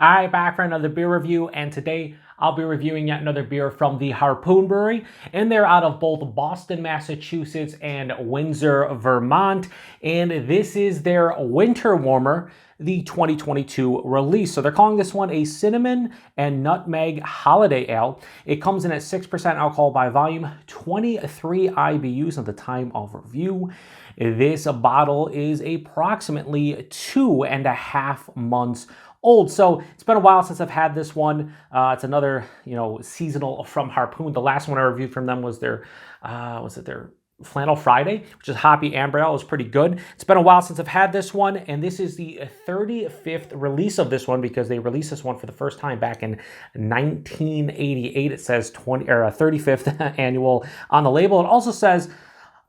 Alright, back for another beer review, and today I'll be reviewing yet another beer from the Harpoon Brewery, and they're out of both Boston, Massachusetts and Windsor, Vermont, and this is their Winter Warmer, the 2022 release. So they're calling this one a Cinnamon and Nutmeg Holiday Ale. It comes in at 6% alcohol by volume, 23 IBUs at the time of review. This bottle is approximately 2.5 months old. So it's been a while since I've had this one. It's another, seasonal from Harpoon. The last one I reviewed from them was their, their Flannel Friday, which is hoppy amber ale. It was pretty good. It's been a while since I've had this one, and this is the 35th release of this one because they released this one for the first time back in 1988. It says 35th annual on the label. It also says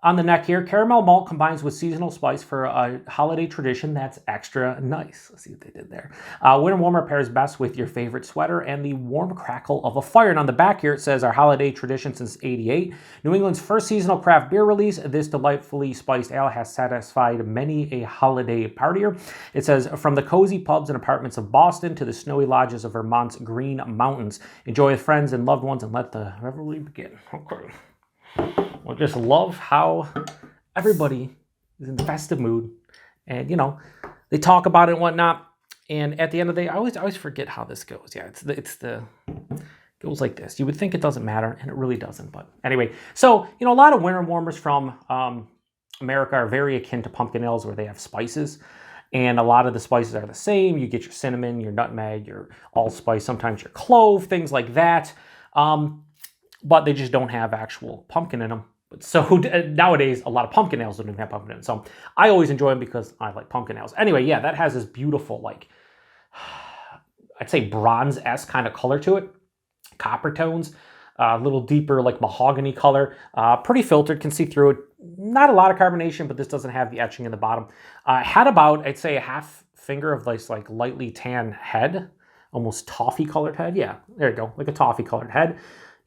on the neck here, caramel malt combines with seasonal spice for a holiday tradition that's extra nice. Let's see what they did there. Winter Warmer pairs best with your favorite sweater and the warm crackle of a fire. And on the back here, it says our holiday tradition since '88. New England's first seasonal craft beer release. This delightfully spiced ale has satisfied many a holiday partier. It says, from the cozy pubs and apartments of Boston to the snowy lodges of Vermont's green mountains. Enjoy with friends and loved ones and let the revelry begin. Okay. I just love how everybody is in the festive mood, and they talk about it and whatnot. And at the end of the day, I always forget how this goes. Yeah, it goes like this. You would think it doesn't matter, and it really doesn't. But anyway, so a lot of winter warmers from America are very akin to pumpkin ales, where they have spices, and a lot of the spices are the same. You get your cinnamon, your nutmeg, your allspice, sometimes your clove, things like that. But they just don't have actual pumpkin in them. So nowadays, a lot of pumpkin ales don't even have pumpkin in them. So I always enjoy them because I like pumpkin ales. Anyway, yeah, that has this beautiful, I'd say bronze-esque kind of color to it. Copper tones, a little deeper, like mahogany color. Pretty filtered, can see through it. Not a lot of carbonation, but this doesn't have the etching in the bottom. Had about, I'd say, a half finger of this lightly tan head. Almost toffee-colored head. Yeah, there you go, like a toffee-colored head.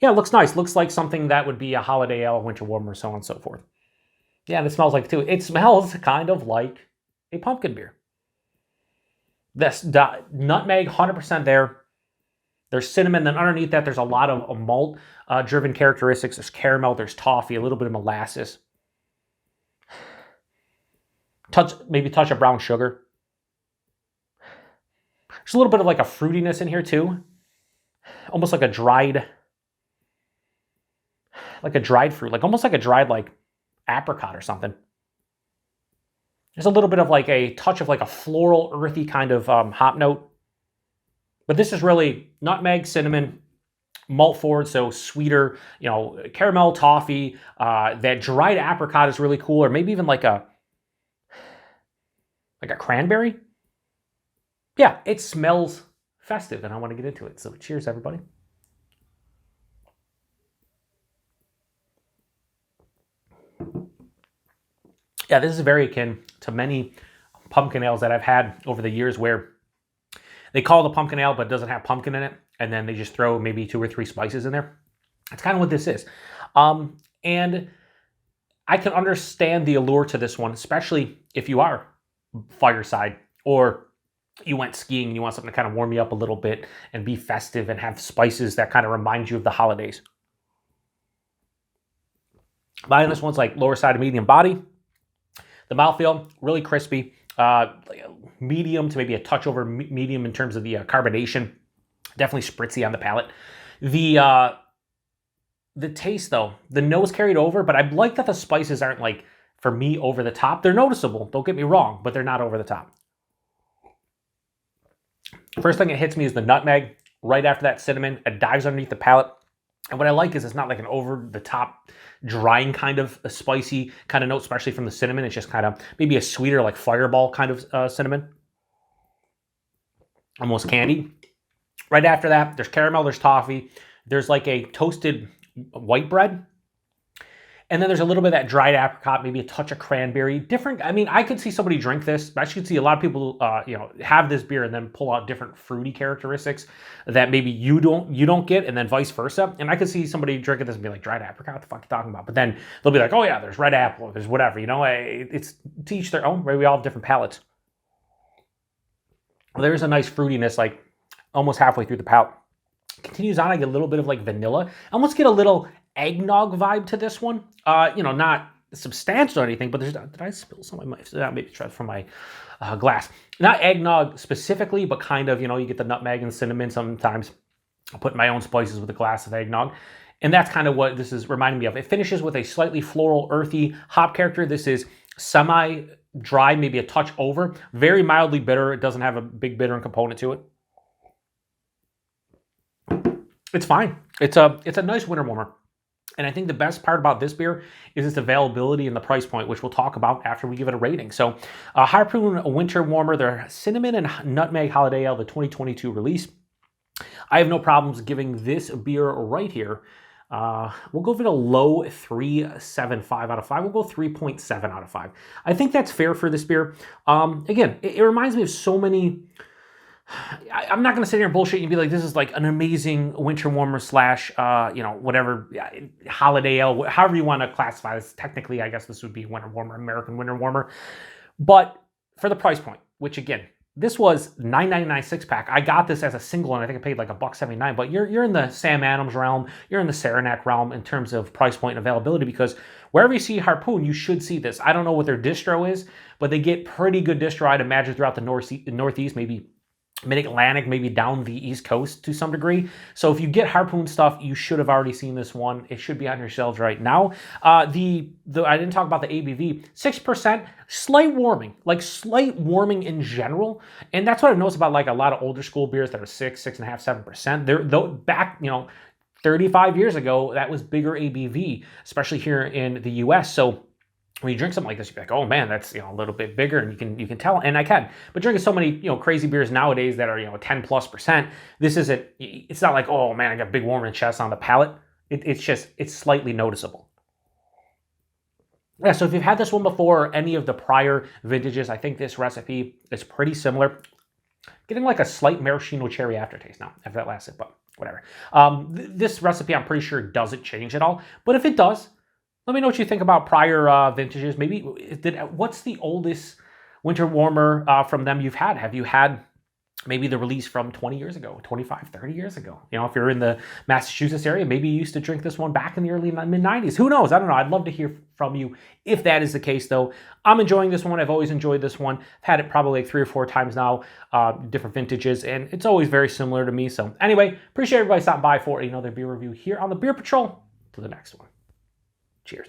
Yeah, it looks nice. Looks like something that would be a holiday ale, winter warmer, so on and so forth. Yeah, and it smells like it too. It smells kind of like a pumpkin beer. This nutmeg, 100% there. There's cinnamon. Then underneath that, there's a lot of malt-driven characteristics. There's caramel. There's toffee. A little bit of molasses. Maybe a touch of brown sugar. There's a little bit of a fruitiness in here too. Almost like a dried fruit, almost like a dried apricot or something. There's a little bit of a touch of a floral, earthy kind of hop note. But this is really nutmeg, cinnamon, malt forward, so sweeter, caramel, toffee. That dried apricot is really cool, or maybe even like a cranberry. Yeah, it smells festive, and I want to get into it. So cheers, everybody. Yeah, this is very akin to many pumpkin ales that I've had over the years, where they call it a pumpkin ale, but it doesn't have pumpkin in it, and then they just throw maybe 2 or 3 spices in there. That's kind of what this is. And I can understand the allure to this one, especially if you are fireside, or you went skiing and you want something to kind of warm you up a little bit and be festive and have spices that kind of remind you of the holidays. Buying this one's lower side of medium body. The mouthfeel, really crispy, medium to maybe a touch over medium in terms of the carbonation. Definitely spritzy on the palate. The taste, though, the nose carried over, but I like that the spices aren't, for me, over the top. They're noticeable, don't get me wrong, but they're not over the top. First thing that hits me is the nutmeg. Right after that, cinnamon. It dives underneath the palate. And what I like is it's not an over-the-top, drying kind of a spicy kind of note, especially from the cinnamon. It's just kind of maybe a sweeter, fireball kind of cinnamon. Almost candy. Right after that, there's caramel, there's toffee. There's a toasted white bread. And then there's a little bit of that dried apricot, maybe a touch of cranberry. Different. I mean, I could see somebody drink this. I could see a lot of people, have this beer and then pull out different fruity characteristics that maybe you don't get, and then vice versa. And I could see somebody drinking this and be like, dried apricot, what the fuck are you talking about? But then they'll be like, oh yeah, there's red apple, there's whatever. It's to each their own. Right? We all have different palates. There's a nice fruitiness, almost halfway through the palate. Continues on, I get a little bit of like vanilla. I almost get a little eggnog vibe to this one. Not substantial or anything, but did I spill some of my, maybe try from my glass. Not eggnog specifically, but kind of, you get the nutmeg and cinnamon sometimes. I'll put my own spices with a glass of eggnog. And that's kind of what this is reminding me of. It finishes with a slightly floral, earthy hop character. This is semi-dry, maybe a touch over. Very mildly bitter. It doesn't have a big bittering component to it. It's fine. It's a nice winter warmer. And I think the best part about this beer is its availability and the price point, which we'll talk about after we give it a rating. So Harpoon Winter Warmer, their Cinnamon and Nutmeg Holiday Ale, the 2022 release. I have no problems giving this beer right here. We'll go for a low 3.75 out of 5. We'll go 3.7 out of 5. I think that's fair for this beer. Again, it reminds me of so many... I'm not going to sit here and bullshit and be like, this is like an amazing winter warmer slash, whatever, holiday ale, however you want to classify this. Technically, I guess this would be winter warmer, American winter warmer. But for the price point, which again, this was $9.99 6-pack. I got this as a single, and I think I paid like $1.79. But you're in the Sam Adams realm, you're in the Saranac realm in terms of price point and availability, because wherever you see Harpoon, you should see this. I don't know what their distro is, but they get pretty good distro, I'd imagine, throughout the Northeast, maybe Mid-Atlantic, maybe down the East Coast to some degree. So if you get Harpoon stuff, you should have already seen this one. It should be on your shelves right now. I didn't talk about the ABV. 6%, slight warming in general. And that's what I've noticed about like a lot of older school beers that are 6.5%, 7%. They're back, 35 years ago, that was bigger ABV, especially here in the US. So when you drink something like this, you're like, oh man, that's a little bit bigger, and you can tell, and I can. But drinking so many crazy beers nowadays that are 10+%, this isn't. It's not like, oh man, I got big warming chest on the palate. It's slightly noticeable. Yeah. So if you've had this one before, or any of the prior vintages, I think this recipe is pretty similar. Getting like a slight maraschino cherry aftertaste now after that last sip, but whatever. This recipe, I'm pretty sure, doesn't change at all. But if it does, let me know what you think about prior vintages. Maybe what's the oldest winter warmer from them you've had? Have you had maybe the release from 20 years ago, 25, 30 years ago? If you're in the Massachusetts area, maybe you used to drink this one back in the early mid-90s. Who knows? I don't know. I'd love to hear from you if that is the case, though. I'm enjoying this one. I've always enjoyed this one. I've had it probably like 3 or 4 times now, different vintages, and it's always very similar to me. So anyway, appreciate everybody stopping by for another beer review here on the Beer Patrol. To the next one. Cheers.